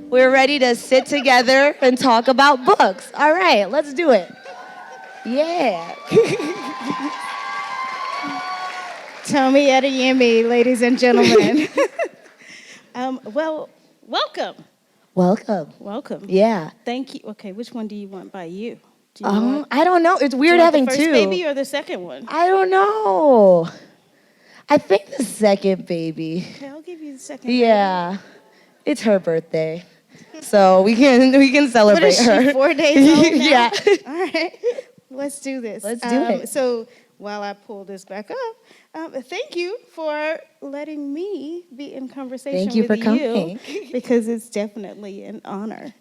We're ready to sit together and talk about books. All right, let's do it. Yeah. Tomi Adeyemi, ladies and gentlemen. Well, welcome. Welcome. Welcome. Yeah. Thank you. Okay, which one do you want by you? Do you want, I don't know. It's do you weird want having the first two. baby or the second one? I don't know. I think the second baby. Okay, I'll give you the second. Yeah. It's her birthday. So we can celebrate What is she, her. 4 days old now? Yeah. All right, let's do this. Let's do it. So while I pull this back up, thank you for letting me be in conversation Thank you with for coming. because it's definitely an honor.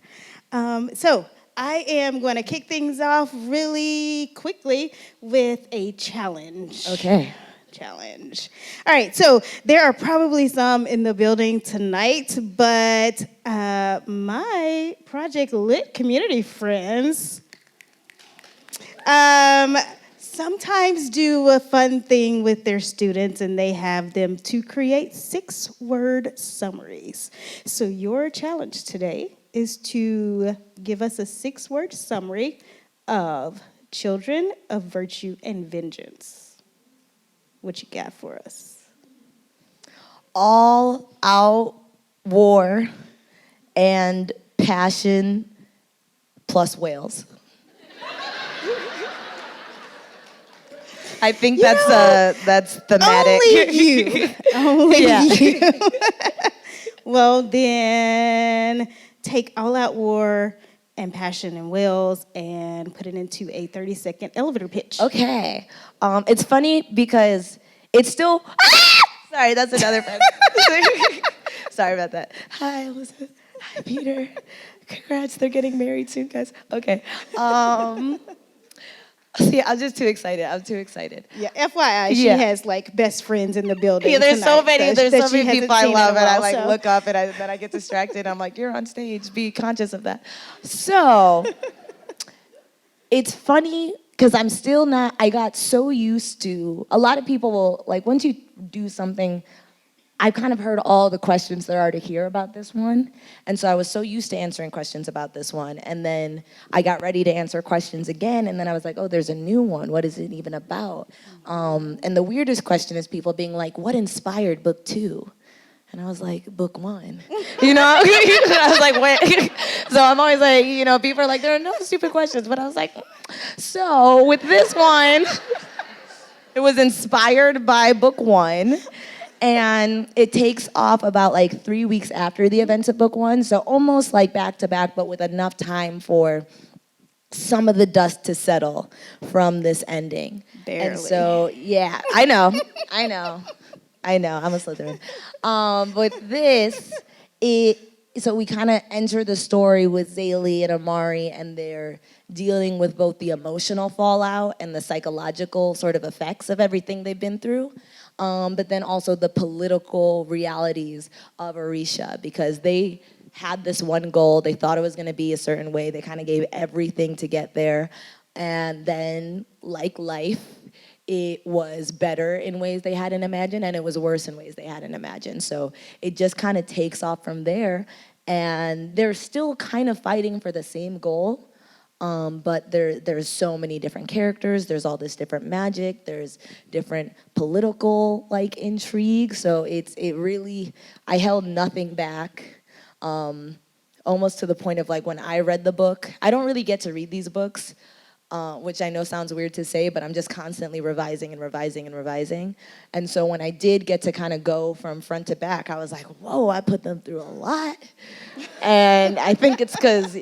So I am going to kick things off really quickly with a challenge. Okay. Challenge. All right, so there are probably some in the building tonight, but my Project Lit community friends sometimes do a fun thing with their students, and they have them to create 6-word summaries. So your challenge today is to give us a 6-word summary of Children of Virtue and Vengeance. What you got for us? All out war and passion plus whales. I think that's thematic. Only you. Only Yeah. you. Well, then take all out war and passion and whales and put it into a 30-second elevator pitch. Okay. It's funny because it's still. Sorry, that's another friend. Sorry about that. Hi, Elizabeth. Hi, Peter. Congrats, they're getting married soon, guys. Okay. See, I'm just too excited. I'm too excited. Yeah, FYI, she has like best friends in the building. Yeah, there's so tonight many. that There's so she many hasn't people I seen in a love, and I while, like so. look up, and then I get distracted. I'm like, you're on stage. Be conscious of that. So it's funny because I'm still not. I got so used to. A lot of people will like once you do something. I've kind of heard all the questions there are to hear about this one. And so I was so used to answering questions about this one. And then I got ready to answer questions again. And then I was like, oh, there's a new one. What is it even about? And the weirdest question is people being like, what inspired book 2? And I was like, book 1. You know? I was like, wait. So I'm always like, people are like, there are no stupid questions. But I was like, so with this one, it was inspired by book 1. And it takes off about like 3 weeks after the events of book 1. So almost like back to back, but with enough time for some of the dust to settle from this ending. Barely. And so, yeah, I know. I'm a Slytherin. With this, so we kind of enter the story with Zaylee and Amari, and they're dealing with both the emotional fallout and the psychological sort of effects of everything they've been through. But then also the political realities of Orisha, because they had this one goal. They thought it was going to be a certain way. They kind of gave everything to get there. And then, like life, it was better in ways they hadn't imagined, and it was worse in ways they hadn't imagined. So it just kind of takes off from there. And they're still kind of fighting for the same goal. But there's so many different characters. There's all this different magic. There's different political intrigue. So it really, I held nothing back. Almost to the point of when I read the book, I don't really get to read these books, which I know sounds weird to say, but I'm just constantly revising and revising and revising. And so when I did get to kind of go from front to back, I was like, whoa, I put them through a lot. And I think it's because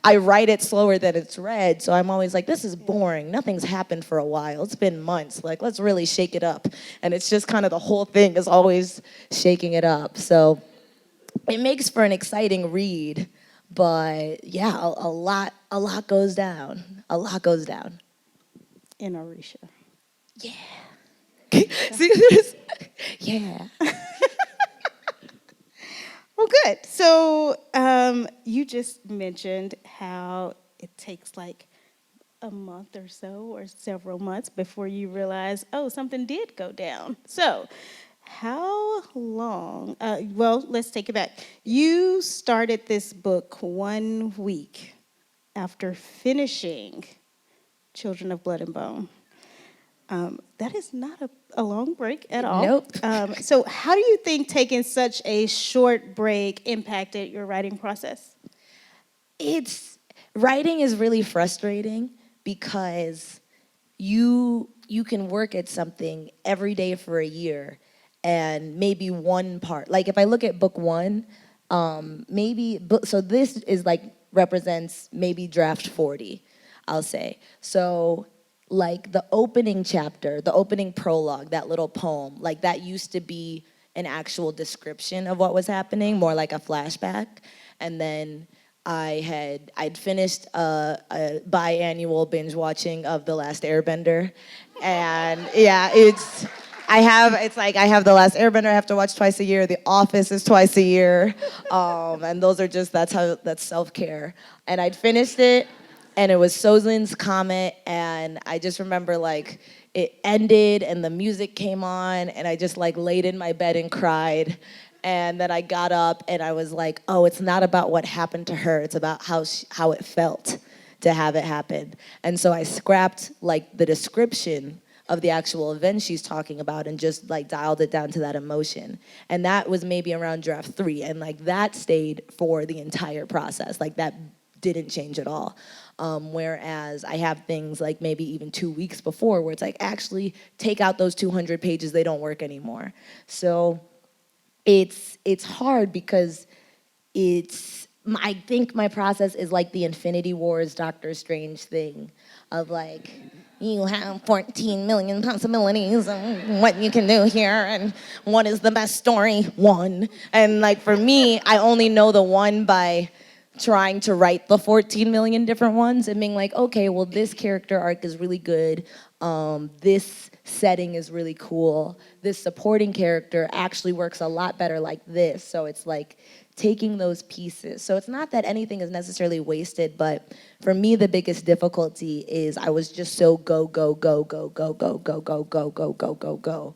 I write it slower than it's read, so I'm always like, this is boring. Nothing's happened for a while. It's been months. Let's really shake it up. And it's just kind of the whole thing is always shaking it up. So it makes for an exciting read, but yeah, a lot goes down. A lot goes down. In Orisha. Yeah. See this? Yeah. Well, good. So you just mentioned how it takes a month or so or several months before you realize, oh, something did go down. So How long? Well, let's take it back. You started this book 1 week after finishing Children of Blood and Bone. That is not a long break at all. Nope. So, how do you think taking such a short break impacted your writing process? It's writing is really frustrating because you can work at something every day for a year and maybe one part. Like if I look at book one, so this is like represents maybe draft 40, I'll say. So like the opening chapter, the opening prologue, that little poem, like that used to be an actual description of what was happening, more like a flashback. And then I'd finished a biannual binge watching of The Last Airbender, and yeah, I have The Last Airbender I have to watch twice a year. The Office is twice a year, and those are just that's self-care. And I'd finished it, and it was Sozin's Comet, and I just remember like it ended and the music came on, and I just like laid in my bed and cried. And then I got up and I was like, oh, it's not about what happened to her. It's about how it felt to have it happen. And so I scrapped like the description of the actual event she's talking about and just like dialed it down to that emotion. And that was maybe around draft 3. And like that stayed for the entire process. Like that didn't change at all. Whereas I have things like maybe even 2 weeks before where it's like, actually take out those 200 pages, they don't work anymore. So it's hard because I think my process is like the Infinity Wars Doctor Strange thing of like, you have 14 million possibilities of what you can do here, and what is the best story? One. And like for me, I only know the one by trying to write the 14 million different ones and being like, okay, well, this character arc is really good. This setting is really cool. This supporting character actually works a lot better like this. So it's like taking those pieces. So it's not that anything is necessarily wasted, but for me, the biggest difficulty is I was just so go, go, go, go, go, go, go, go, go, go, go, go, go.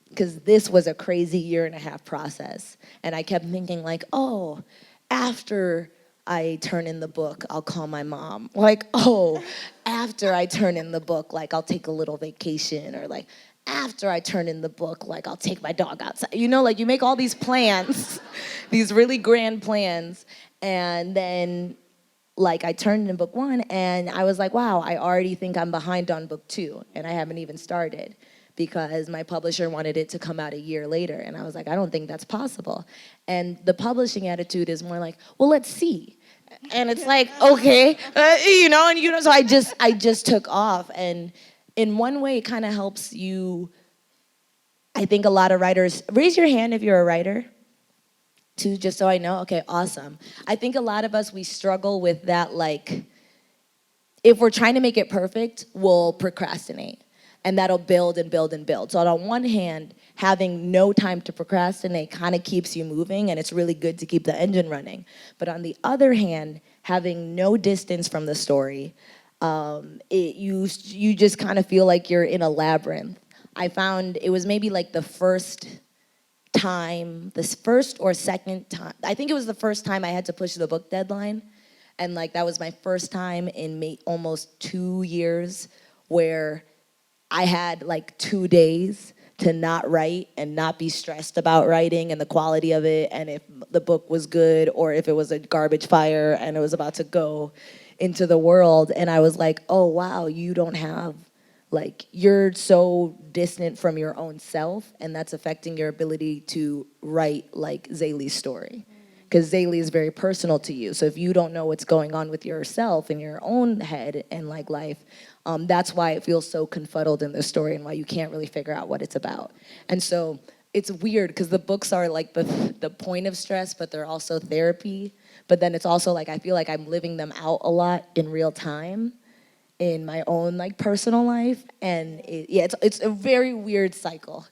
Because this was a crazy 1.5-year process. And I kept thinking like, oh, after I turn in the book, I'll call my mom. Like, oh, after I turn in the book, like I'll take a little vacation, or like after I turn in the book, like I'll take my dog outside. You know, like you make all these plans, these really grand plans, and then like I turned in book 1 and I was like, wow, I already think I'm behind on book 2 and I haven't even started, because my publisher wanted it to come out a year later. And I was like, I don't think that's possible. And the publishing attitude is more like, well, let's see. And it's like, okay, so I just took off. And in one way, it kind of helps you. I think a lot of writers, raise your hand if you're a writer, too, just so I know. Okay, awesome. I think a lot of us, we struggle with that, like, if we're trying to make it perfect, we'll procrastinate. And that'll build and build and build. So on one hand, having no time to procrastinate kind of keeps you moving, and it's really good to keep the engine running. But on the other hand, having no distance from the story, you just kind of feel like you're in a labyrinth. I found it was maybe like the first or second time, I think it was the first time I had to push the book deadline. And like that was my first time in almost 2 years where I had like 2 days to not write and not be stressed about writing and the quality of it, and if the book was good or if it was a garbage fire and it was about to go into the world. And I was like, oh wow, you don't have, like, you're so distant from your own self, and that's affecting your ability to write like Zaylee's story. Because Zaylee is very personal to you. So if you don't know what's going on with yourself in your own head and like life, that's why it feels so confuddled in the story and why you can't really figure out what it's about. And so it's weird because the books are like the point of stress, but they're also therapy. But then it's also like I feel like I'm living them out a lot in real time in my own like personal life. And it's a very weird cycle,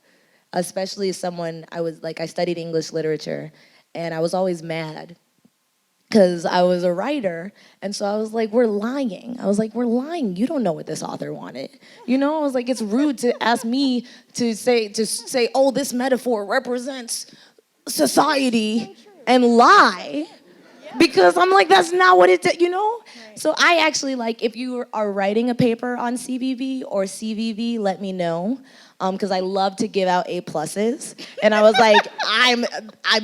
especially as someone, I studied English literature, and I was always mad because I was a writer. And so I was like, we're lying. I was like, we're lying. You don't know what this author wanted. You know, I was like, it's rude to ask me to say, oh, this metaphor represents society and lie. Because I'm like, that's not what it, you know? Right. So I actually like, if you are writing a paper on CVV or CVV, let me know. Because I love to give out A+. And I was like, I'm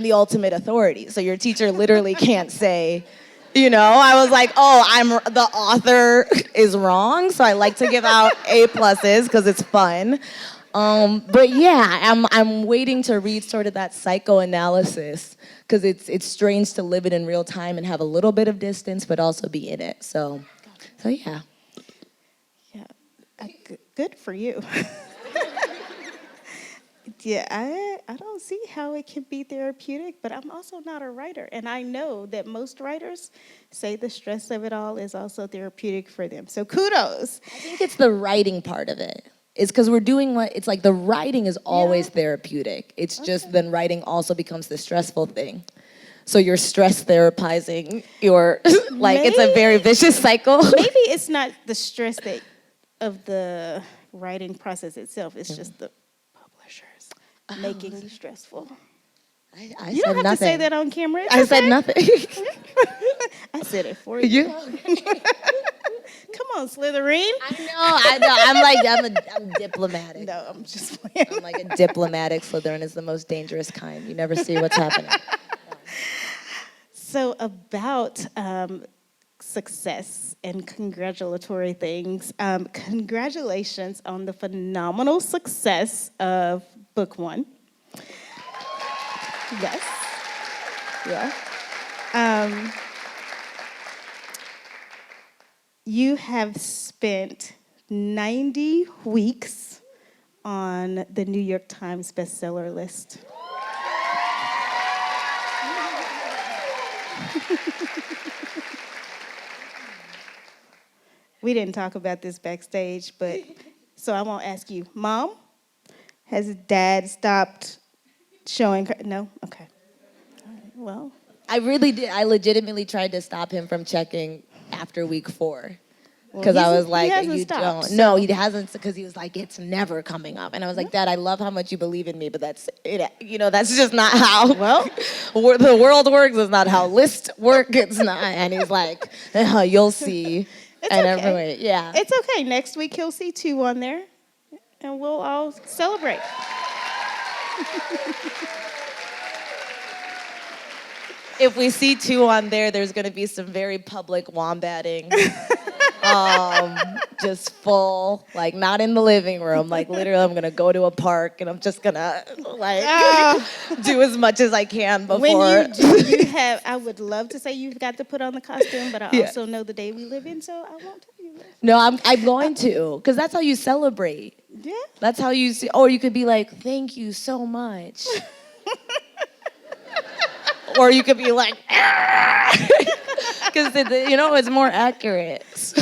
the ultimate authority. So your teacher literally can't say, you know, I was like, oh, the author is wrong. So I like to give out A+ because it's fun. But yeah, I'm waiting to read sort of that psychoanalysis because it's strange to live it in real time and have a little bit of distance, but also be in it. So yeah. Yeah, good for you. Yeah, I don't see how it can be therapeutic, but I'm also not a writer. And I know that most writers say the stress of it all is also therapeutic for them. So kudos. I think it's the writing part of it. It's because we're doing it's like the writing is always therapeutic. It's just then writing also becomes the stressful thing. So you're stress therapizing your, like it's a very vicious cycle. Maybe it's not the stress of the writing process itself. It's just the making you stressful. I you said don't have nothing. to say that on camera. It's I said nothing. I said it for you. Come on, Slytherin. I know. I'm diplomatic. No, I'm just playing. I'm like a diplomatic. Slytherin is the most dangerous kind. You never see what's happening. So about success and congratulatory things. Congratulations on the phenomenal success of book 1. Yes. Yeah. You have spent 90 weeks on the New York Times bestseller list. We didn't talk about this backstage, but so I won't ask you. Mom, has Dad stopped showing her? No? Okay. All right, well. I really did. I legitimately tried to stop him from checking after week 4. Because I was like, you stopped, don't. So. No, he hasn't, because he was like, it's never coming up. And I was like, Dad, I love how much you believe in me, but that's it. You know, that's just not how the world works. It's not how lists work. It's not. And he's like, you'll see. It's and okay. Everybody, yeah. It's okay. Next week he'll see 2 on there, and we'll all celebrate. If we see 2 on there, there's going to be some very public wombatting. Just full, like not in the living room. Like literally, I'm gonna go to a park and I'm just gonna do as much as I can before. When you do, I would love to say you've got to put on the costume, but I also know the day we live in, so I won't tell you this. No, I'm going to, because that's how you celebrate. Yeah. That's how you see. Or you could be like, thank you so much. Or you could be like, because it's more accurate. So.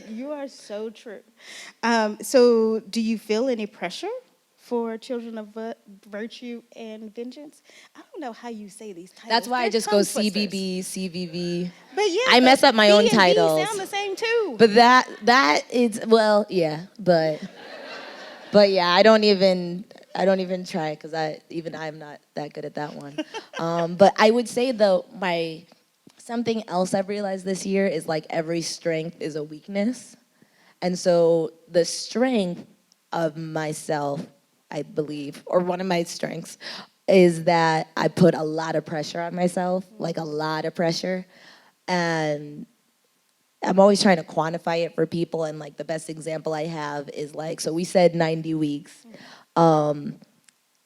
You are so true. So do you feel any pressure for Children of Virtue and Vengeance? I don't know how you say these titles. That's why I just go CBB, CVV. But yeah, I mess up my own titles. Sound the same too. But that is, well, yeah, but yeah, I don't even try, because I'm not that good at that one. But I would say though, something else I've realized this year is like every strength is a weakness. And so the strength of myself, I believe, or one of my strengths, is that I put a lot of pressure on myself, like a lot of pressure. And I'm always trying to quantify it for people. And like the best example I have is like, so we said 90 weeks.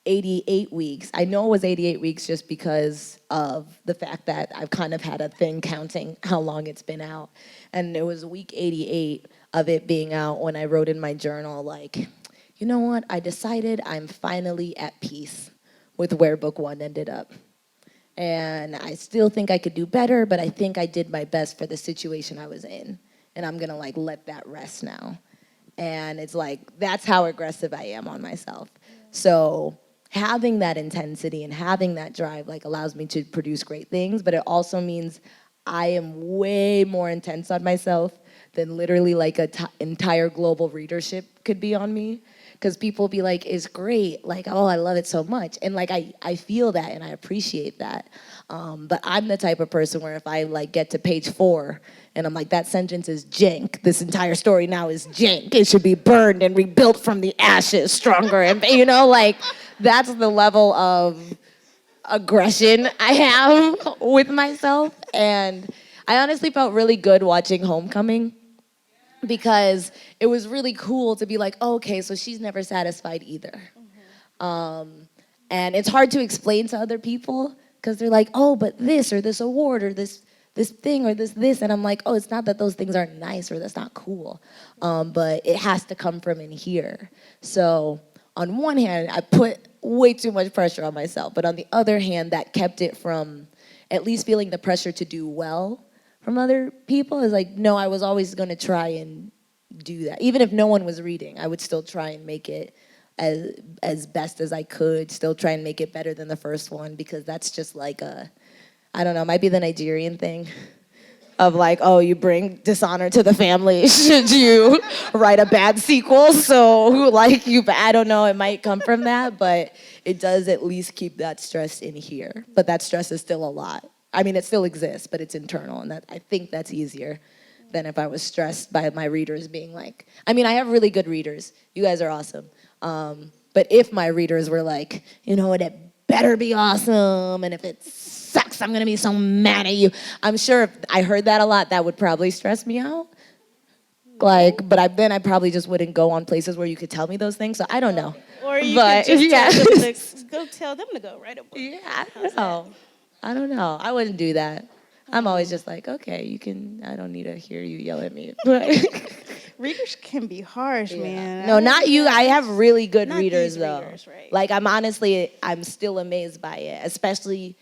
88 weeks. I know it was 88 weeks just because of the fact that I've kind of had a thing counting how long it's been out. And it was week 88 of it being out when I wrote in my journal, like, you know what? I decided I'm finally at peace with where book 1 ended up. And I still think I could do better, but I think I did my best for the situation I was in. And I'm gonna like let that rest now. And it's like, that's how aggressive I am on myself. So having that intensity and having that drive like allows me to produce great things, but it also means I am way more intense on myself than literally like entire global readership could be on me. Because people be like, it's great, like, oh, I love it so much. And like, I feel that and I appreciate that. But I'm the type of person where if I like get to page 4 and I'm like, that sentence is jank, this entire story now is jank, it should be burned and rebuilt from the ashes stronger. And you know, like, that's the level of aggression I have with myself. And I honestly felt really good watching Homecoming, because it was really cool to be like, oh, okay, so she's never satisfied either. And it's hard to explain to other people because they're like, oh, but this or this award or this thing or this. And I'm like, oh, it's not that those things aren't nice or that's not cool, but it has to come from in here. So on one hand, I put way too much pressure on myself, but on the other hand, that kept it from at least feeling the pressure to do well from other people. Is like, no, I was always going to try and do that. Even if no one was reading, I would still try and make it as best as I could, still try and make it better than the first one, because that's just like I don't know, it might be the Nigerian thing of like, oh, you bring dishonor to the family should you write a bad sequel. So like I don't know, it might come from that, but it does at least keep that stress in here. But that stress is still a lot. I mean, it still exists, but it's internal, and I think that's easier than if I was stressed by my readers being like, I mean, I have really good readers. You guys are awesome. But if my readers were like, you know what, it better be awesome, and if it sucks, I'm gonna be so mad at you. I'm sure if I heard that a lot, that would probably stress me out. Like, but then I probably just wouldn't go on places where you could tell me those things, so I don't know. Or you could just tell them to go write a book. Yeah, I don't know. I don't know. I wouldn't do that. I'm always just like, okay, you can, I don't need to hear you yell at me. Readers can be harsh, man. No, not you. I have really good readers, though. Readers, right. Like, I'm still amazed by it. Especially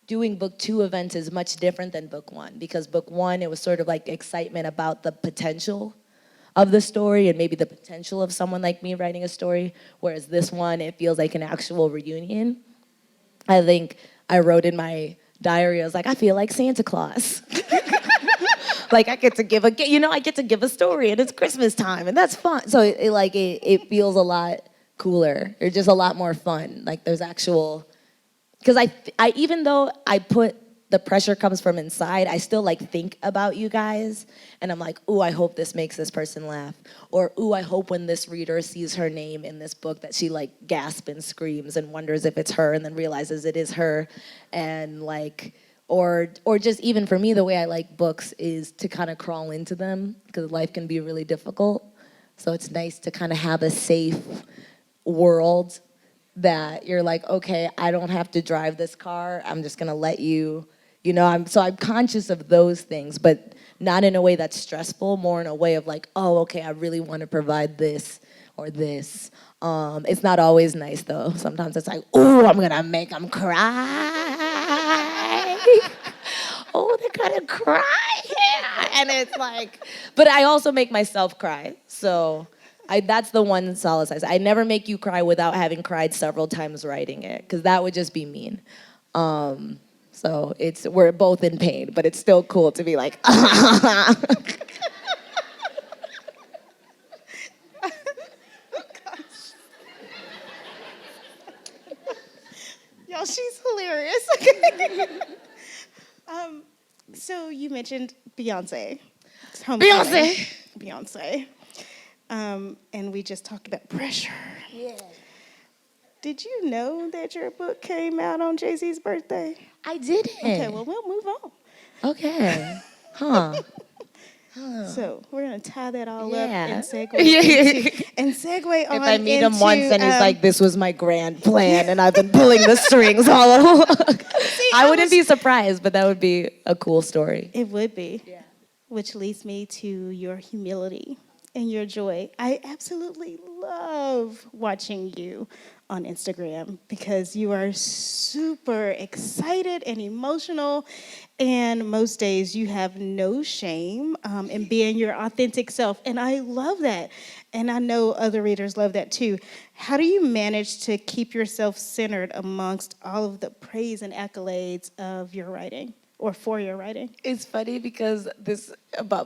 doing book 2 events is much different than book 1. Because book 1, it was sort of like excitement about the potential of the story and maybe the potential of someone like me writing a story. Whereas this one, it feels like an actual reunion. I think I wrote in my diary, I was like, I feel like Santa Claus. Like I get to give a story and it's Christmas time and that's fun. So it feels a lot cooler. It's just a lot more fun. Like there's actual, because I even though I put the pressure comes from inside, I still like think about you guys and I'm like, ooh, I hope this makes this person laugh. Or ooh, I hope when this reader sees her name in this book that she like gasps and screams and wonders if it's her and then realizes it is her. And like, or just even for me, the way I like books is to kind of crawl into them because life can be really difficult. So it's nice to kind of have a safe world that you're like, okay, I don't have to drive this car. I'm just gonna let you, I'm conscious of those things, but not in a way that's stressful, more in a way of like, oh, okay, I really want to provide this or this. It's not always nice though. Sometimes it's like, oh, I'm gonna make them cry. Oh, they're gonna cry. Yeah. And it's like, but I also make myself cry. So that's the one solace I never make you cry without having cried several times writing it, because that would just be mean. So we're both in pain, but it's still cool to be like, Y'all, she's hilarious. So you mentioned Beyonce. Beyonce. And we just talked about pressure. Yeah. Did you know that your book came out on Jay-Z's birthday? I didn't. Okay, well, we'll move on. Okay. Huh. So we're gonna tie that all up Yeah. and segue on. If I meet him once and he's like, "This was my grand plan, and I've been pulling the strings all along," I wouldn't be surprised, but that would be a cool story. It would be. Yeah. Which leads me to your humility and your joy. I absolutely love watching you on Instagram because you are super excited and emotional, and most days you have no shame in being your authentic self. And I love that. And I know other readers love that too. How do you manage to keep yourself centered amongst all of the praise and accolades of your writing or for your writing? It's funny because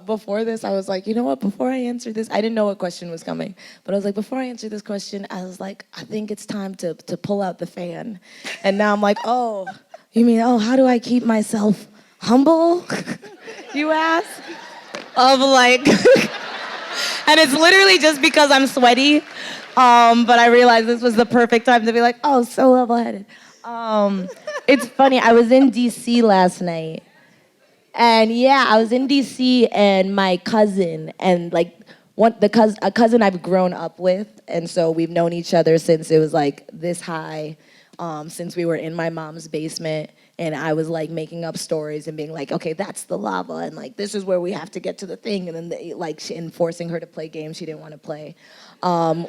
before this, I was like, you know what? Before I answer this, I didn't know what question was coming, but I was like, before I answer this question, I was like, I think it's time to pull out the fan, and now I'm like, oh, you mean, oh, how do I keep myself humble? You ask, of like, and it's literally just because I'm sweaty, but I realized this was the perfect time to be like, oh, so level-headed. It's funny, I was in DC last night. And yeah, I was in DC and my cousin and like a cousin I've grown up with, and so we've known each other since it was like this high, since we were in my mom's basement, and I was like making up stories and being like, okay, that's the lava, and like this is where we have to get to the thing, and then and forcing her to play games she didn't want to play.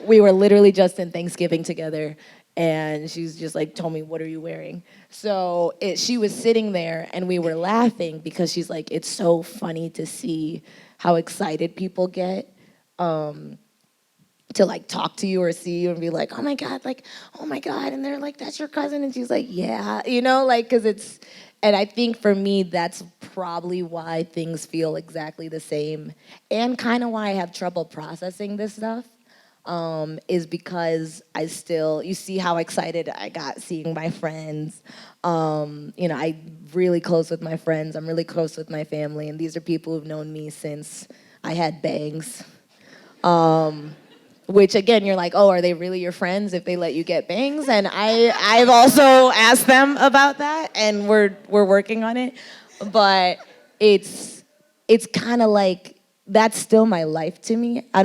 We were literally just in Thanksgiving together. And she's just like, Tomi, what are you wearing? So she was sitting there and we were laughing because she's like, it's so funny to see how excited people get to like talk to you or see you and be like, oh my God, and they're like, that's your cousin? And she's like, yeah, like, and I think for me, that's probably why things feel exactly the same and kind of why I have trouble processing this stuff. Is because you see how excited I got seeing my friends. I'm really close with my friends. I'm really close with my family. And these are people who've known me since I had bangs. Which again, you're like, oh, are they really your friends if they let you get bangs? And I've also asked them about that, and we're working on it. But it's kind of like, that's still my life to me. I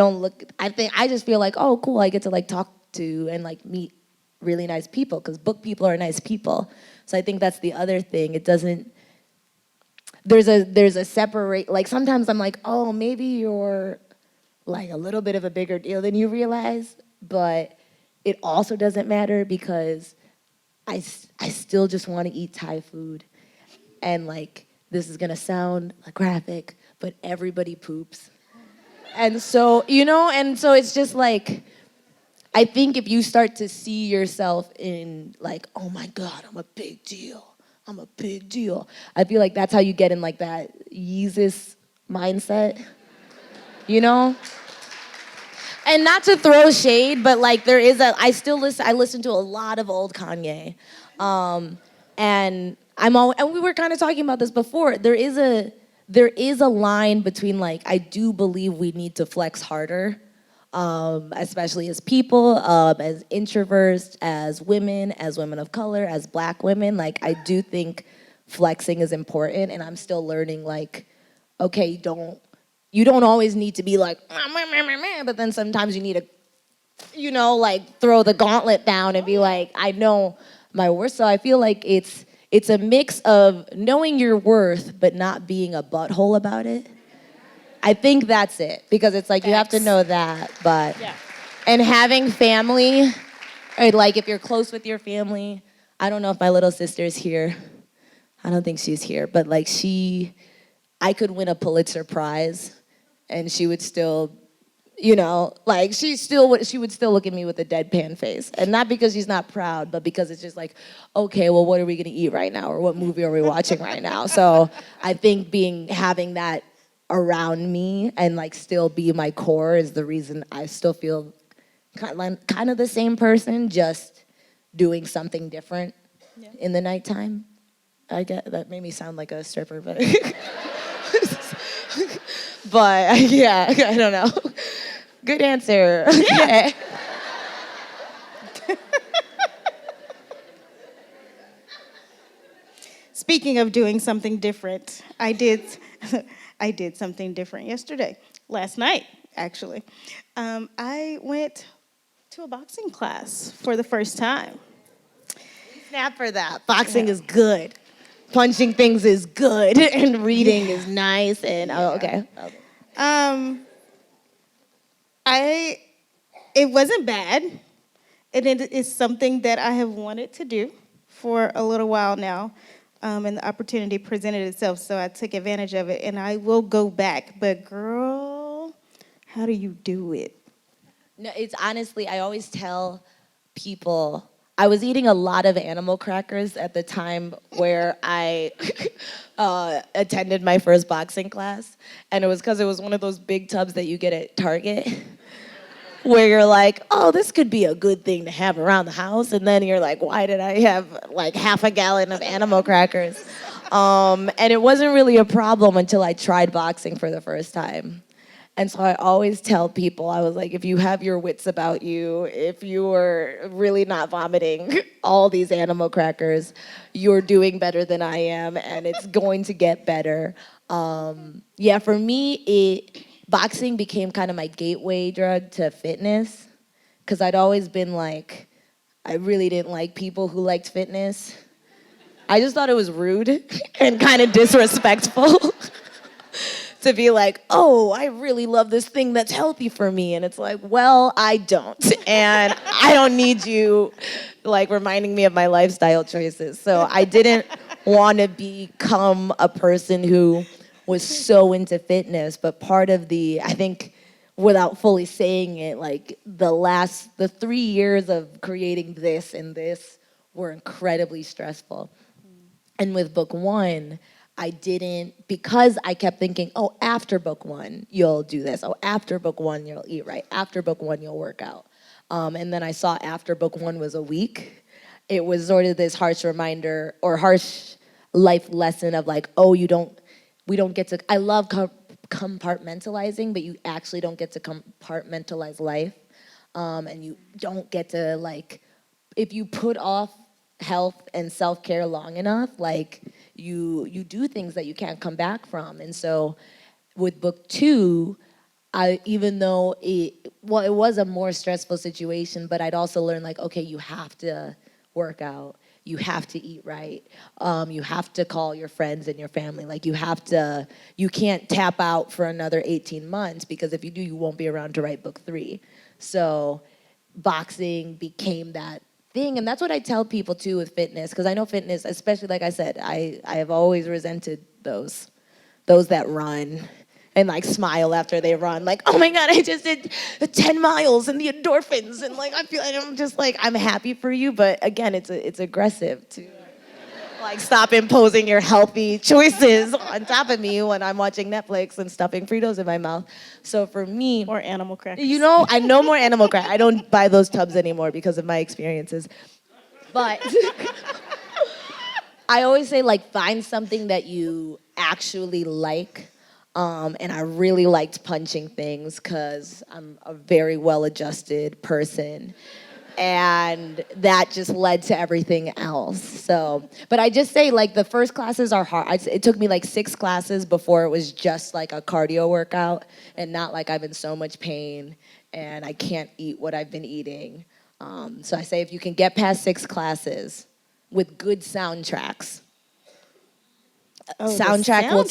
just feel like, oh, cool, I get to like talk to and like meet really nice people because book people are nice people. So I think that's the other thing. There's a separate, like sometimes I'm like, oh, maybe you're like a little bit of a bigger deal than you realize, but it also doesn't matter because I still just want to eat Thai food. And like, this is gonna sound graphic, but everybody poops. And so, so it's just like, I think if you start to see yourself in like, oh my God, I'm a big deal. I feel like that's how you get in like that Yeezus mindset, And not to throw shade, but like I listen to a lot of old Kanye. And and we were kind of talking about this before. There is a line between like, I do believe we need to flex harder, especially as people, as introverts, as women of color, as Black women. Like, I do think flexing is important, and I'm still learning like, okay, you don't always need to be like, but then sometimes you need to, like throw the gauntlet down and be like, I know my worth. So I feel like it's a mix of knowing your worth but not being a butthole about it. I think that's it, because it's like, you have to know that, but yeah. And having family, or like if you're close with your family, I don't know if my little sister's here. I don't think she's here, but like I could win a Pulitzer Prize and she would still, like she would still look at me with a deadpan face. And not because she's not proud, but because it's just like, okay, well, what are we gonna eat right now? Or what movie are we watching right now? So I think having that around me and like still be my core is the reason I still feel kind of the same person, just doing something different in the nighttime. I get that made me sound like a stripper, but but yeah, I don't know. Good answer. Yeah. Speaking of doing something different, I did something different last night, actually. I went to a boxing class for the first time. Snap for that. Boxing is good. Punching things is good, and reading is nice. And okay. It wasn't bad. And it is something that I have wanted to do for a little while now. And the opportunity presented itself, so I took advantage of it. And I will go back. But girl, how do you do it? No, it's honestly, I always tell people, I was eating a lot of animal crackers at the time where I attended my first boxing class. And it was because it was one of those big tubs that you get at Target where you're like, oh, this could be a good thing to have around the house. And then you're like, why did I have like half a gallon of animal crackers? And it wasn't really a problem until I tried boxing for the first time. And so I always tell people, I was like, if you have your wits about you, if you are really not vomiting all these animal crackers, you're doing better than I am, and it's going to get better. Yeah, for me, boxing became kind of my gateway drug to fitness, because I'd always been like, I really didn't like people who liked fitness. I just thought it was rude and kind of disrespectful. To be like, oh, I really love this thing that's healthy for me. And it's like, well, I don't. And I don't need you like reminding me of my lifestyle choices. So I didn't want to become a person who was so into fitness. But part of I think without fully saying it, like the 3 years of creating this and this were incredibly stressful. And with book one, because I kept thinking, oh, after book one, you'll do this. Oh, after book one, you'll eat right. After book one, you'll work out. And then I saw after book one was a week. It was sort of this harsh reminder or harsh life lesson of like, oh, we don't get to, I love compartmentalizing, but you actually don't get to compartmentalize life. And you don't get to like, if you put off health and self-care long enough, like you do things that you can't come back from. And so with book two, even though it was a more stressful situation, but I'd also learned like, okay, you have to work out, you have to eat right, you have to call your friends and your family, like you can't tap out for another 18 months because if you do, you won't be around to write book three. So boxing became that thing, and that's what I tell people too with fitness, because I know fitness, especially like I said, I have always resented those that run and like smile after they run, like, oh my God, I just did 10 miles and the endorphins, and like I'm just like, I'm happy for you, but again, it's aggressive to like stop imposing your healthy choices on top of me when I'm watching Netflix and stuffing Fritos in my mouth. So for me, Or animal crackers. I know more animal crackers. I don't buy those tubs anymore because of my experiences. But I always say like find something that you actually like. And I really liked punching things because I'm a very well-adjusted person. And that just led to everything else. So, but I just say like the first classes are hard. It took me like 6 classes before it was just like a cardio workout and not like I'm in so much pain and I can't eat what I've been eating. So I say if you can get past 6 classes with good soundtracks, soundtrack will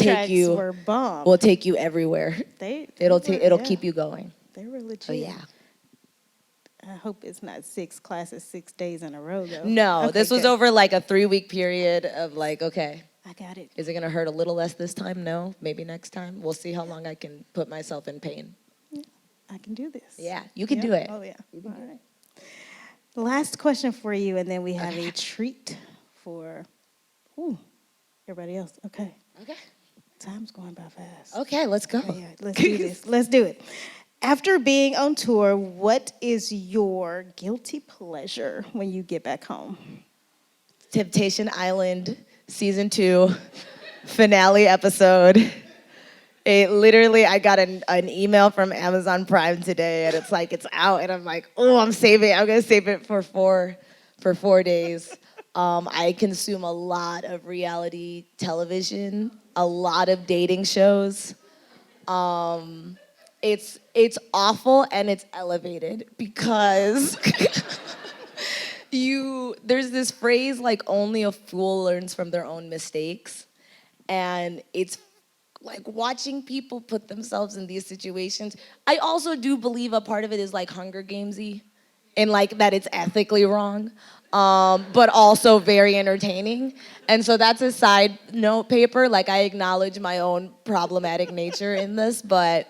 take you everywhere. It'll keep you going. They were legit. Oh yeah. I hope it's not 6 classes, 6 days in a row, though. No, okay, this was good. over like a 3-week period of like, okay. I got it. Is it gonna hurt a little less this time? No, maybe next time. We'll see how long I can put myself in pain. Yeah, I can do this. Yeah, you can do it. Oh, yeah. All right. Last question for you, and then we have a treat for everybody else. Okay. Time's going by fast. Okay, let's go. Yeah, let's do this. Let's do it. After being on tour, what is your guilty pleasure when you get back home? Temptation Island, season 2, finale episode. It literally, I got an email from Amazon Prime today, and it's like, it's out, and I'm like, oh, I'm gonna save it for 4 days. I consume a lot of reality television, a lot of dating shows. It's awful and it's elevated because there's this phrase like only a fool learns from their own mistakes, and it's like watching people put themselves in these situations. I also do believe a part of it is like Hunger Games-y, in like that it's ethically wrong, but also very entertaining. And so that's a side note paper. Like I acknowledge my own problematic nature in this, but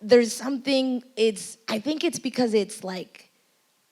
there's something, I think it's because it's like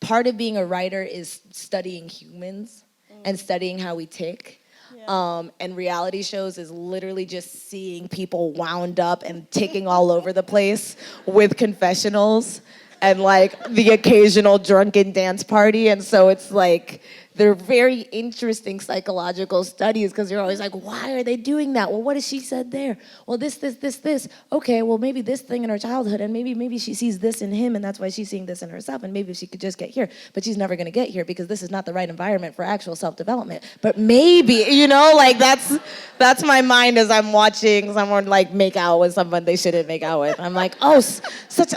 part of being a writer is studying humans and studying how we tick. And reality shows is literally just seeing people wound up and ticking all over the place with confessionals and like the occasional drunken dance party. And so it's like, they're very interesting psychological studies because you're always like, why are they doing that? Well, what has she said there? Well, this. Okay, well, maybe this thing in her childhood, and maybe she sees this in him, and that's why she's seeing this in herself, and maybe she could just get here, but she's never gonna get here because this is not the right environment for actual self-development. But maybe, like that's my mind as I'm watching someone like make out with someone they shouldn't make out with. I'm like, oh,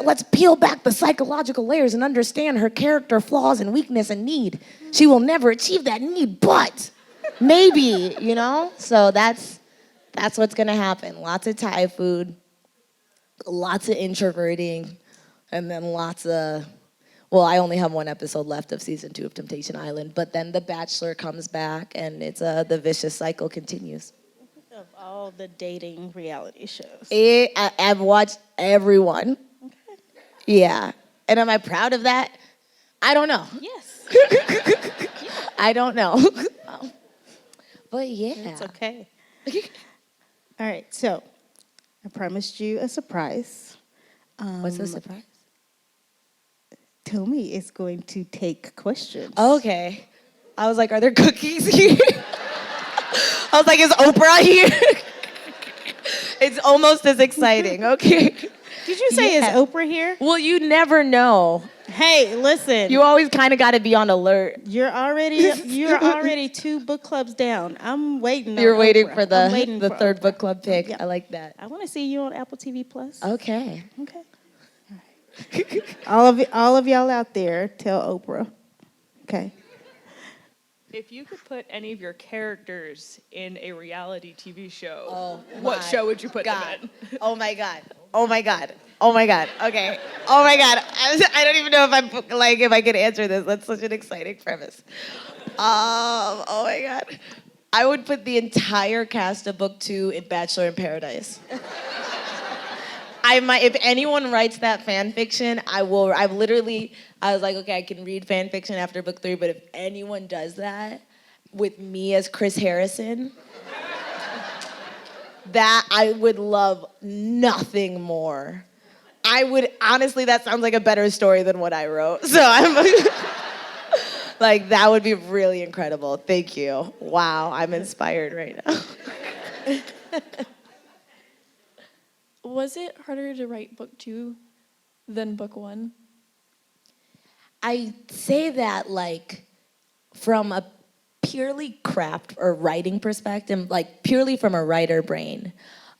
let's peel back the psychological layers and understand her character flaws and weakness and need. She will never achieve that need, but maybe, So that's what's gonna happen. Lots of Thai food, lots of introverting, and then lots of, well, I only have one episode left of season 2 of Temptation Island, but then The Bachelor comes back and it's the vicious cycle continues. Of all the dating reality shows. I've watched everyone. Okay. Yeah. And am I proud of that? I don't know. Yes. I don't know. But yeah. It's okay. All right, so I promised you a surprise. What's the surprise? Tomi is going to take questions. Okay. I was like, are there cookies here? I was like, is Oprah here? It's almost as exciting, okay? Did you say is Oprah here? Well, you never know. Hey, listen. You always kind of got to be on alert. You're already 2 book clubs down. I'm waiting. You're waiting Oprah. for the third Oprah. book club pick. Yeah. I like that. I want to see you on Apple TV Plus. Okay. Okay. All right. all of y'all out there, tell Oprah. Okay. If you could put any of your characters in a reality TV show, what my show would you put God. them in? Oh my God. Oh my God. Oh my God. Okay. Oh my God. I don't even know if I could answer this. That's such an exciting premise. Oh my God. I would put the entire cast of book 2 in Bachelor in Paradise. If anyone writes that fan fiction, I will. I was like, okay, I can read fan fiction after book 3, but if anyone does that with me as Chris Harrison, that I would love nothing more. Honestly, that sounds like a better story than what I wrote. So I'm like, that would be really incredible. Thank you. Wow, I'm inspired right now. Was it harder to write book 2 than book 1? I say that like from a purely craft or writing perspective, like purely from a writer brain.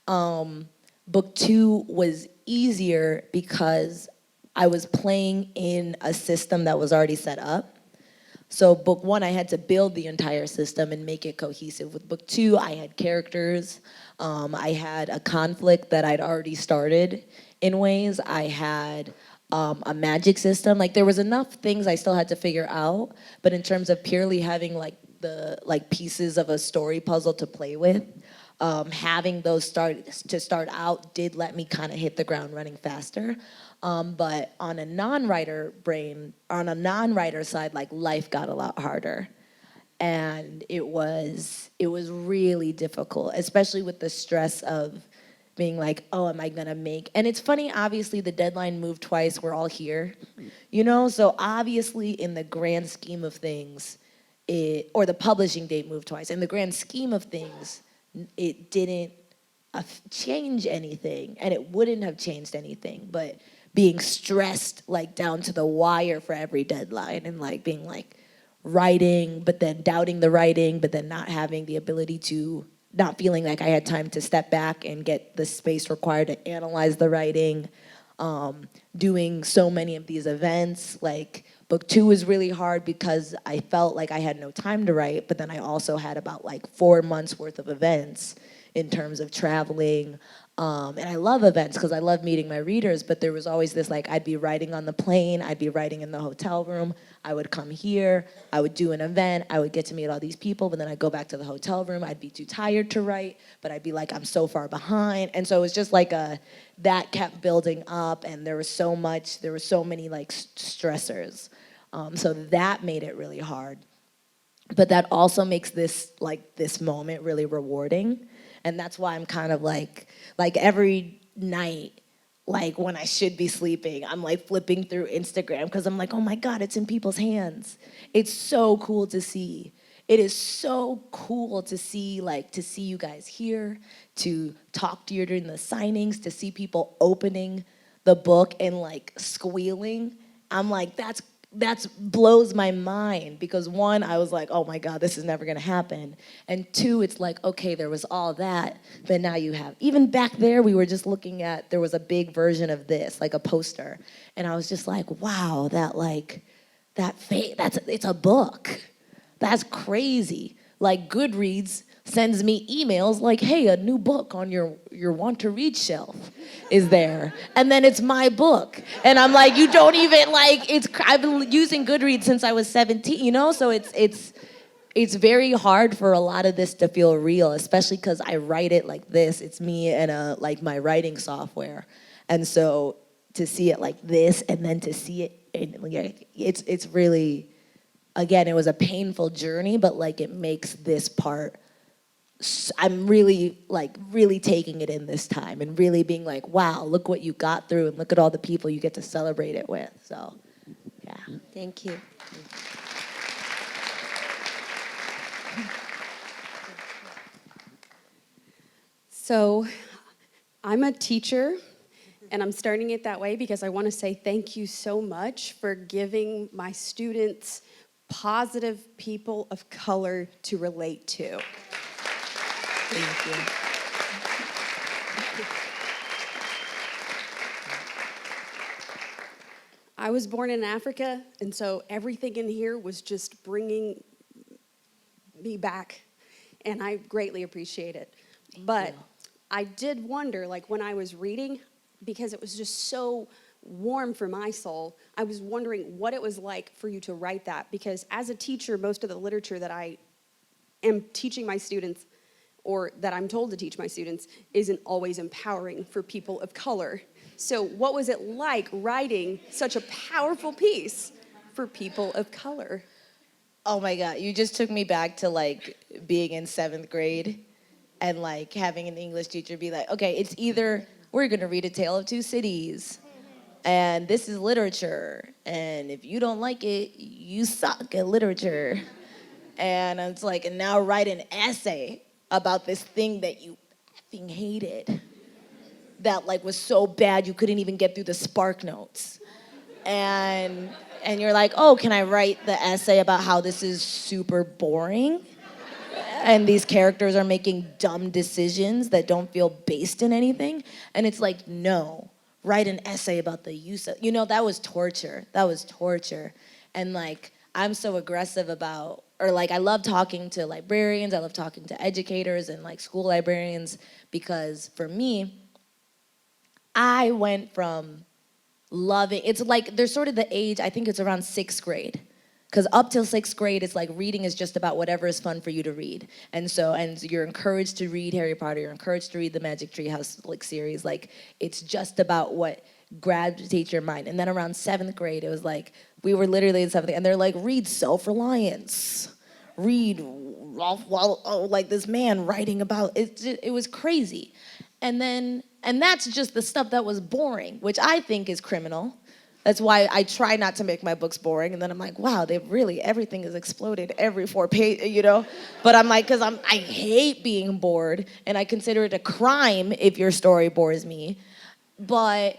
Book 2 was easier because I was playing in a system that was already set up. So book 1, I had to build the entire system and make it cohesive. With book 2, I had characters. I had a conflict that I'd already started in ways. I had a magic system. Like there was enough things I still had to figure out, but in terms of purely having like the pieces of a story puzzle to play with, having those start out did let me kind of hit the ground running faster. But on a non-writer side, like life got a lot harder. And it was really difficult, especially with the stress of being like, oh, am I gonna make? And it's funny, obviously the deadline moved twice, we're all here, So obviously in the grand scheme of things, or the publishing date moved twice. In the grand scheme of things, it didn't change anything, and it wouldn't have changed anything, but being stressed like down to the wire for every deadline and like being like writing, but then doubting the writing, but then not having the ability to, not feeling like I had time to step back and get the space required to analyze the writing, doing so many of these events. Like book 2 was really hard because I felt like I had no time to write, but then I also had about like 4 months worth of events in terms of traveling. And I love events because I love meeting my readers, but there was always this, like, I'd be writing on the plane, I'd be writing in the hotel room, I would come here, I would do an event, I would get to meet all these people, but then I'd go back to the hotel room, I'd be too tired to write, but I'd be like, I'm so far behind. And so it was just like that kept building up, and there was so many like stressors. So that made it really hard. But that also makes this moment really rewarding. And that's why I'm kind of like every night, like when I should be sleeping, I'm like flipping through Instagram because I'm like, oh my God, it's in people's hands. It's so cool to see. It is so cool to see you guys here, to talk to you during the signings, to see people opening the book and like squealing. I'm like, that's blows my mind because one, I was like, oh my God, this is never gonna happen. And two, it's like, okay, there was all that, but now you have, even back there, we were just looking at, there was a big version of this, like a poster. And I was just like, wow, it's a book. That's crazy. Like Goodreads sends me emails like, hey, a new book on your want to read shelf is there. And then it's my book. And I'm like, you don't even I've been using Goodreads since I was 17, you know? So it's very hard for a lot of this to feel real, especially because I write it like this. It's me and my writing software. And so to see it like this and then to see it, it's really, again, it was a painful journey, but like it makes this part, I'm really taking it in this time and really being like, wow, look what you got through and look at all the people you get to celebrate it with. So, yeah. Thank you. So, I'm a teacher, and I'm starting it that way because I want to say thank you so much for giving my students positive people of color to relate to. Thank you. I was born in Africa, and so everything in here was just bringing me back, and I greatly appreciate it. But I did wonder, like when I was reading, because it was just so warm for my soul, I was wondering what it was like for you to write that, because as a teacher, most of the literature that I am teaching my students, or that I'm told to teach my students, isn't always empowering for people of color. So what was it like writing such a powerful piece for people of color? Oh my God, you just took me back to like being in 7th grade and like having an English teacher be like, okay, it's either we're gonna read A Tale of Two Cities and this is literature, and if you don't like it, you suck at literature. And it's like, and now write an essay about this thing that you effing hated, that like was so bad you couldn't even get through the Spark Notes. And you're like, oh, can I write the essay about how this is super boring? And these characters are making dumb decisions that don't feel based in anything? And it's like, no, write an essay about the use of, that was torture. That was torture. And like, I'm so aggressive about, or like I love talking to librarians, I love talking to educators and like school librarians, because for me, I went from loving, it's like there's sort of the age, I think it's around 6th grade. Because up till 6th grade, it's like reading is just about whatever is fun for you to read. And you're encouraged to read Harry Potter, you're encouraged to read the Magic Tree House like series. Like it's just about what gravitates your mind. And then around 7th grade, it was like, we were literally in 7th grade, and they're like, read Self-Reliance. Read, like this man writing about, it was crazy. And that's just the stuff that was boring, which I think is criminal. That's why I try not to make my books boring. And then I'm like, wow, everything is exploded every 4 pages, But I'm like, because I hate being bored, and I consider it a crime if your story bores me. But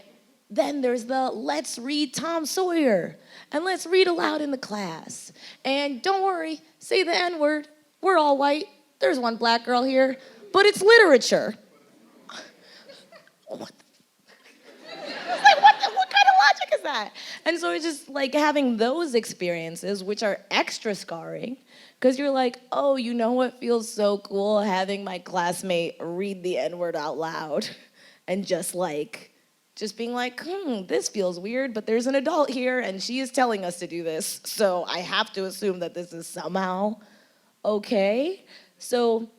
then there's let's read Tom Sawyer, and let's read aloud in the class. And don't worry, say the N-word. We're all white. There's one black girl here, but it's literature. What kind of logic is that? And so it's just like having those experiences, which are extra scarring, because you're like, oh, you know what feels so cool? Having my classmate read the N-word out loud and just being like, this feels weird, but there's an adult here and she is telling us to do this. So I have to assume that this is somehow okay. So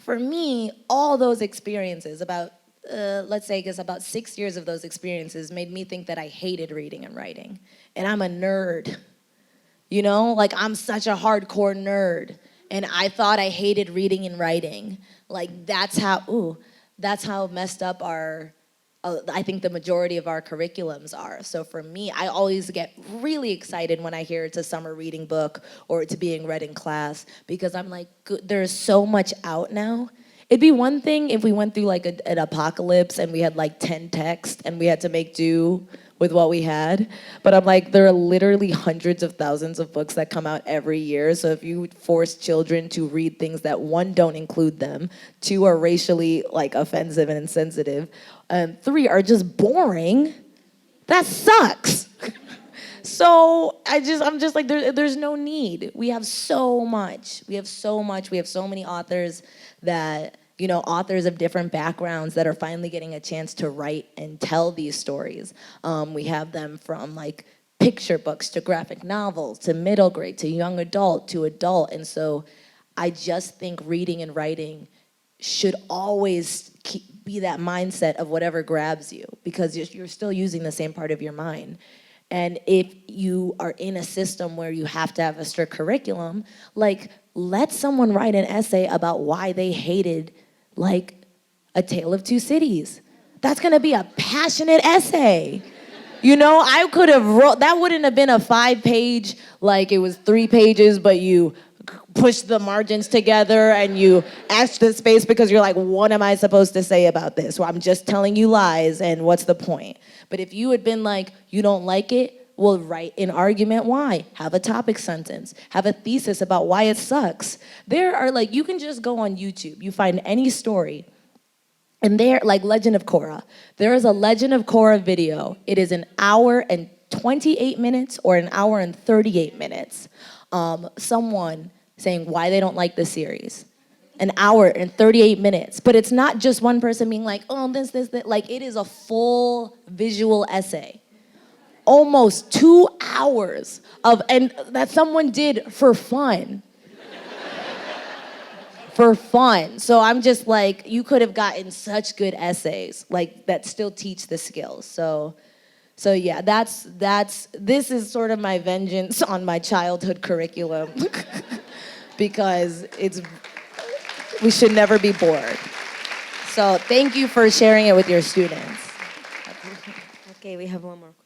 for me, all those experiences, about 6 years of those experiences made me think that I hated reading and writing. And I'm a nerd, like I'm such a hardcore nerd. And I thought I hated reading and writing. Like that's how messed up I think the majority of our curriculums are. So for me, I always get really excited when I hear it's a summer reading book or it's being read in class, because I'm like, there's so much out now. It'd be one thing if we went through like an apocalypse and we had like 10 texts and we had to make do with what we had. But I'm like, there are literally hundreds of thousands of books that come out every year. So if you force children to read things that, one, don't include them, two, are racially like offensive and insensitive, and three, are just boring, that sucks. So I'm just like, there's no need. We have so much. We have so many authors that, authors of different backgrounds that are finally getting a chance to write and tell these stories. We have them from like picture books to graphic novels to middle grade to young adult to adult. And so I just think reading and writing should always be that mindset of whatever grabs you, because you're still using the same part of your mind. And if you are in a system where you have to have a strict curriculum, like, let someone write an essay about why they hated, like, A Tale of Two Cities. That's gonna be a passionate essay. I could have that wouldn't have been a 5-page, like it was 3 pages, but you push the margins together and you ask the space because you're like, what am I supposed to say about this? Well, I'm just telling you lies, and what's the point? But if you had been like, you don't like it, well, write an argument why. Have a topic sentence. Have a thesis about why it sucks. There are you can just go on YouTube. You find any story. And there, like Legend of Korra. There is a Legend of Korra video. It is an hour and 28 minutes or an hour and 38 minutes. Someone saying why they don't like the series. An hour and 38 minutes. But it's not just one person being like, oh, this. Like, it is a full visual essay. Almost 2 hours and that someone did for fun. For fun. So I'm just like, you could have gotten such good essays, like, that still teach the skills. So yeah, this is sort of my vengeance on my childhood curriculum. Because we should never be bored. So thank you for sharing it with your students. Okay, we have one more question.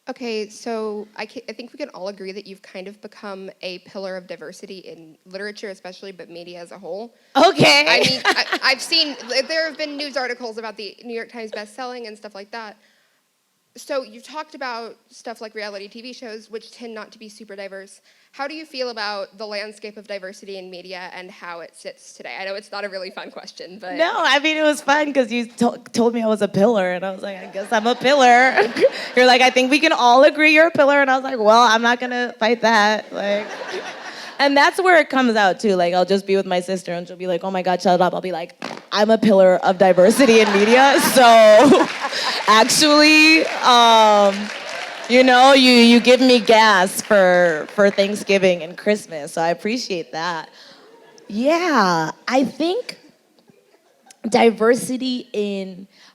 Okay, so I think we can all agree that you've kind of become a pillar of diversity in literature, especially, but media as a whole. Okay. I mean, I've seen, there have been news articles about the New York Times bestselling and stuff like that. So you've talked about stuff like reality TV shows, which tend not to be super diverse. How do you feel about the landscape of diversity in media and how it sits today? I know it's not a really fun question, but... No, I mean, it was fun because you told me I was a pillar, and I was like, I guess I'm a pillar. You're like, I think we can all agree you're a pillar, and I was like, well, I'm not gonna fight that. Like, and that's where it comes out, too. Like, I'll just be with my sister, and she'll be like, oh my God, shut up. I'll be like, I'm a pillar of diversity in media, so actually, you give me gas for Thanksgiving and Christmas, so I appreciate that. Yeah, I think diversity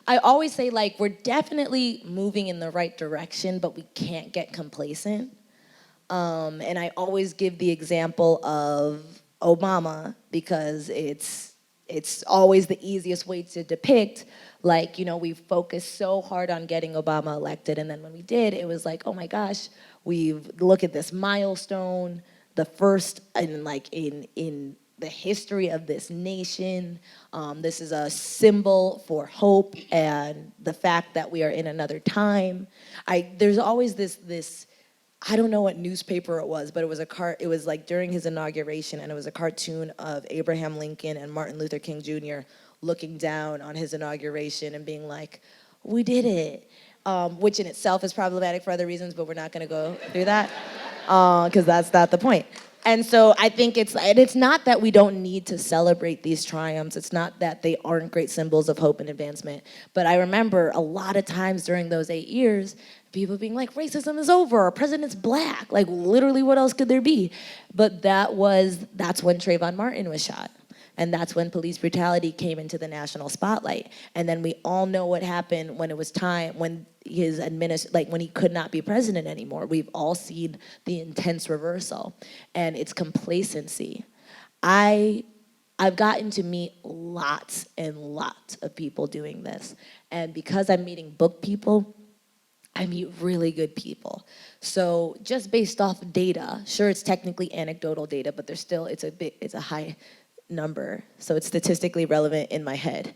I always say, like, we're definitely moving in the right direction, but we can't get complacent. And I always give the example of Obama because it's always the easiest way to depict, like, we focused so hard on getting Obama elected, and then when we did, it was like, oh my gosh, look at this milestone, the first in the history of this nation. This is a symbol for hope and the fact that we are in another time. There's always this I don't know what newspaper it was, but it was like during his inauguration, and it was a cartoon of Abraham Lincoln and Martin Luther King Jr. looking down on his inauguration and being like, we did it. which in itself is problematic for other reasons, but we're not gonna go through that, because that's not the point. And so I think it's not that we don't need to celebrate these triumphs. It's not that they aren't great symbols of hope and advancement. But I remember a lot of times during those 8 years, people being like, racism is over, our president's black. Like, literally, what else could there be? But that's when Trayvon Martin was shot. And that's when police brutality came into the national spotlight. And then we all know what happened when it was time, when when he could not be president anymore. We've all seen the intense reversal, and it's complacency. I've gotten to meet lots and lots of people doing this. And because I'm meeting book people, I meet really good people. So just based off data, sure, it's technically anecdotal data, but it's a high number, so it's statistically relevant in my head.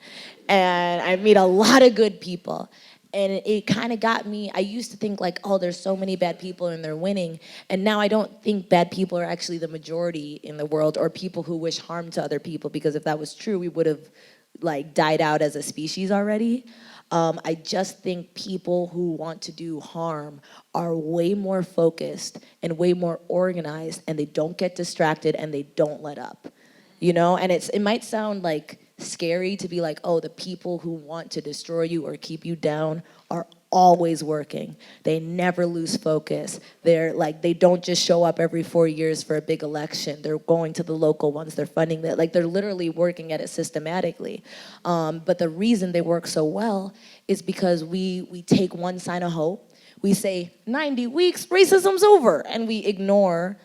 And I meet a lot of good people. And it kind of got me, I used to think like, oh, there's so many bad people and they're winning. And now I don't think bad people are actually the majority in the world, or people who wish harm to other people, because if that was true, we would have like died out as a species already. I just think people who want to do harm are way more focused and way more organized, and they don't get distracted and they don't let up. You know, and it might sound like scary to be like, oh, the people who want to destroy you or keep you down are always working. They never lose focus. They don't just show up every 4 years for a big election. They're going to the local ones. They're funding that. Like, they're literally working at it systematically. But the reason they work so well is because we take one sign of hope. We say 90 weeks, racism's over, and we ignore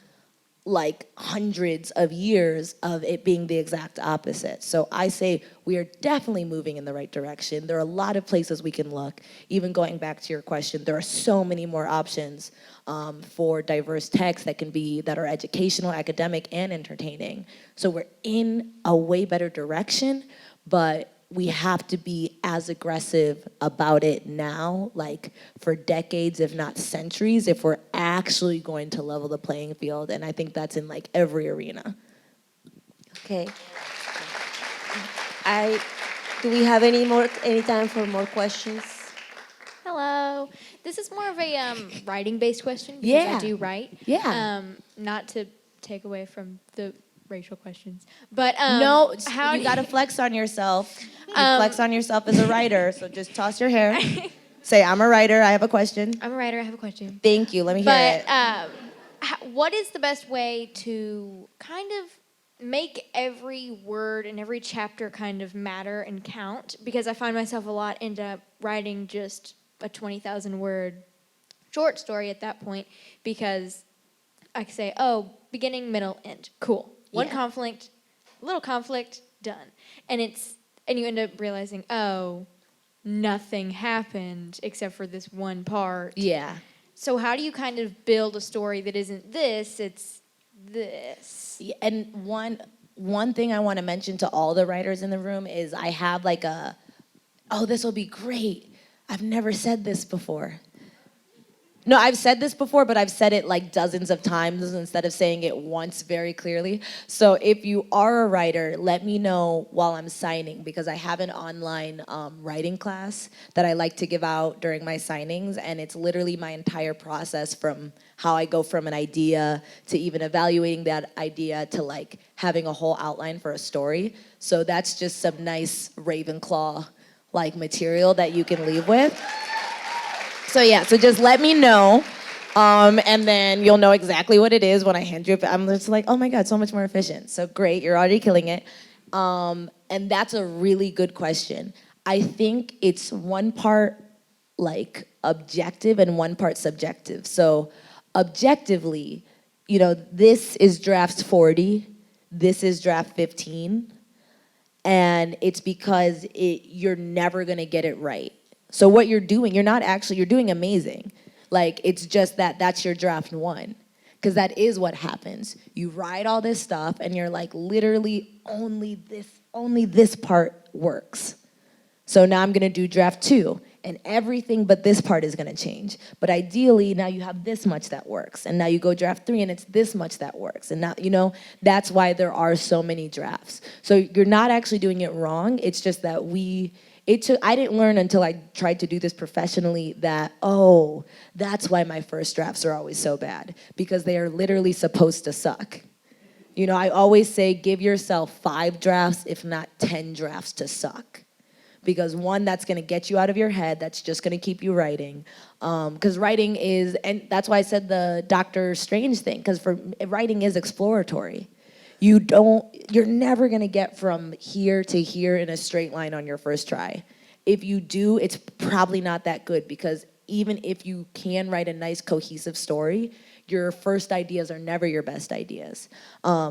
like hundreds of years of it being the exact opposite. So I say we are definitely moving in the right direction. There are a lot of places we can look. Even going back to your question, there are so many more options for diverse texts that are educational, academic, and entertaining. So we're in a way better direction, but we have to be as aggressive about it now, like for decades, if not centuries, if we're actually going to level the playing field. And I think that's in like every arena. Okay. Do we have any time for more questions? Hello. This is more of a writing-based question because Yeah. I do write. Yeah. Not to take away from the racial questions, but No, how you do gotta flex on yourself. You flex on yourself as a writer, so just toss your hair. Say, I'm a writer, I have a question. I'm a writer. I have a question. Thank you, let me hear But it. what is the best way to kind of make every word and every chapter kind of matter and count? Because I find myself a lot end up writing just a 20,000 word short story at that point, because I can say, oh, beginning, middle, end. Cool. One Yeah. conflict, little conflict, done. And you end up realizing, oh, nothing happened except for this one part. Yeah. So how do you kind of build a story that isn't this, it's this? Yeah, and one thing I want to mention to all the writers in the room is I have like this will be great. I've never said this before. No, I've said this before, but I've said it like dozens of times instead of saying it once very clearly. So if you are a writer, let me know while I'm signing, because I have an online writing class that I like to give out during my signings, and it's literally my entire process from how I go from an idea to even evaluating that idea to like having a whole outline for a story. So that's just some nice Ravenclaw like material that you can leave with. So yeah, so just let me know, and then you'll know exactly what it is when I hand you it. I'm just like, oh my God, so much more efficient. So great, you're already killing it. And that's a really good question. I think it's one part like objective and one part subjective. So objectively, this is draft 40, this is draft 15, and it's because you're never gonna get it right. So what you're doing, you're doing amazing. Like, it's just that's your draft one. Because that is what happens. You write all this stuff and you're like, literally only this part works. So now I'm gonna do draft 2, and everything but this part is gonna change. But ideally, now you have this much that works. And now you go draft 3 and it's this much that works. And now, that's why there are so many drafts. So you're not actually doing it wrong. It's just that I didn't learn until I tried to do this professionally that, oh, that's why my first drafts are always so bad, because they are literally supposed to suck. You know, I always say give yourself 5 drafts, if not 10 drafts to suck. Because one, that's gonna get you out of your head, that's just gonna keep you writing. Because writing is, and that's why I said the Doctor Strange thing, because writing is exploratory. You're never gonna get from here to here in a straight line on your first try. If you do, it's probably not that good, because even if you can write a nice cohesive story, your first ideas are never your best ideas.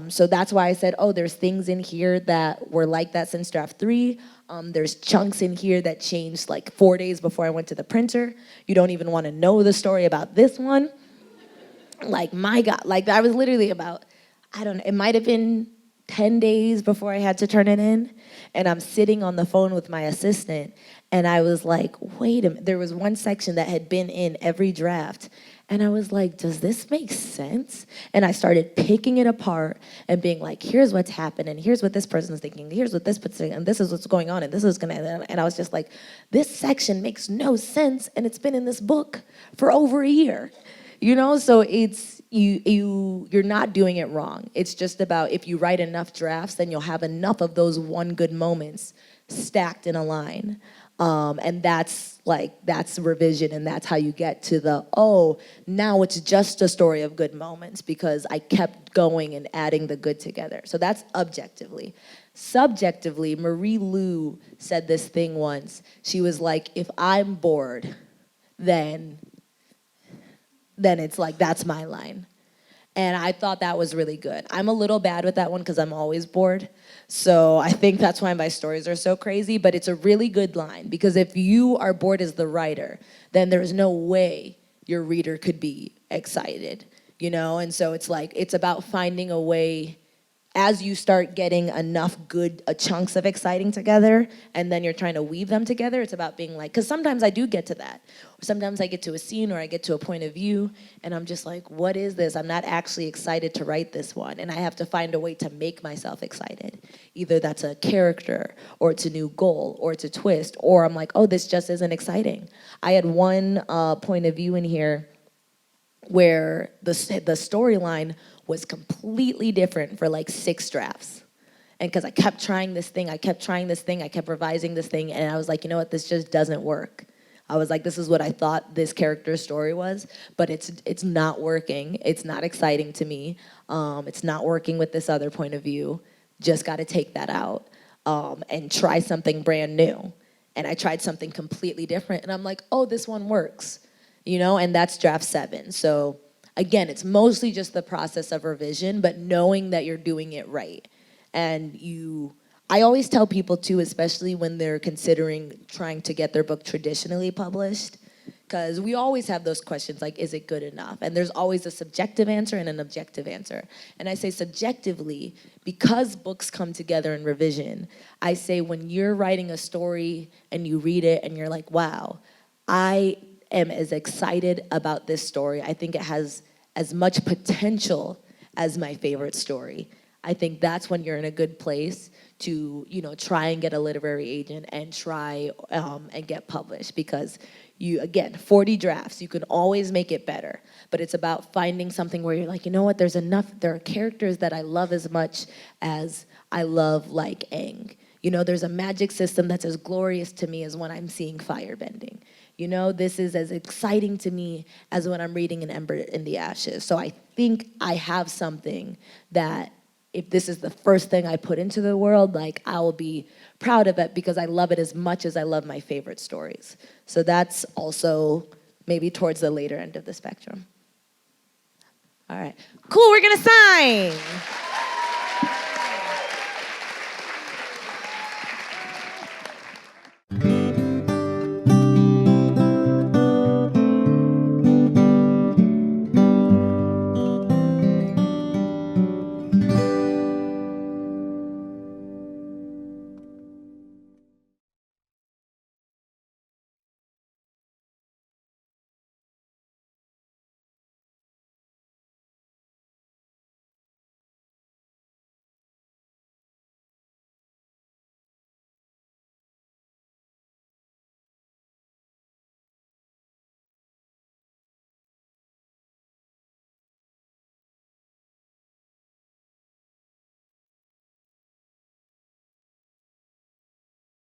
So that's why I said, oh, there's things in here that were like that since draft 3. There's chunks in here that changed like 4 days before I went to the printer. You don't even want to know the story about this one. Like, my God, like I was literally about, I don't know, it might have been 10 days before I had to turn it in. And I'm sitting on the phone with my assistant, and I was like, wait a minute. There was one section that had been in every draft. And I was like, does this make sense? And I started picking it apart and being like, here's what's happened, and here's what this person's thinking, here's what this person's thinking, and this is what's going on, and this is gonna, and I was just like, this section makes no sense, and it's been in this book for over a year. You know, so it's, you're not doing it wrong. It's just about, if you write enough drafts, then you'll have enough of those one good moments stacked in a line. And that's revision, and that's how you get to the, oh, now it's just a story of good moments because I kept going and adding the good together. So that's objectively. Subjectively, Marie Lu said this thing once. She was like, if I'm bored, then it's like, that's my line. And I thought that was really good. I'm a little bad with that one because I'm always bored. So I think that's why my stories are so crazy, but it's a really good line, because if you are bored as the writer, then there's no way your reader could be excited, you know? And so it's like, it's about finding a way, as you start getting enough good chunks of exciting together, and then you're trying to weave them together, it's about being like, because sometimes I do get to that. Sometimes I get to a scene or I get to a point of view, and I'm just like, what is this? I'm not actually excited to write this one, and I have to find a way to make myself excited. Either that's a character, or it's a new goal, or it's a twist, or I'm like, oh, this just isn't exciting. I had one point of view in here where the storyline was completely different for like 6 drafts. And because I kept trying this thing, I kept revising this thing, and I was like, you know what, this just doesn't work. I was like, this is what I thought this character's story was, but it's not working. It's not exciting to me. It's not working with this other point of view. Just got to take that out and try something brand new. And I tried something completely different, and I'm like, oh, this one works. You know, and that's draft 7. So again, it's mostly just the process of revision, but knowing that you're doing it right. And I always tell people too, especially when they're considering trying to get their book traditionally published, because we always have those questions like, is it good enough? And there's always a subjective answer and an objective answer. And I say subjectively, because books come together in revision, I say when you're writing a story and you read it and you're like, wow, I am as excited about this story. I think it has as much potential as my favorite story. I think that's when you're in a good place to, you know, try and get a literary agent and try and get published, because you, again, 40 drafts, you can always make it better, but it's about finding something where you're like, you know what, there are characters that I love as much as I love like Aang. You know, there's a magic system that's as glorious to me as when I'm seeing firebending. You know, this is as exciting to me as when I'm reading An Ember in the Ashes. So I think I have something that, if this is the first thing I put into the world, like, I will be proud of it because I love it as much as I love my favorite stories. So that's also maybe towards the later end of the spectrum. All right, cool, we're gonna sign.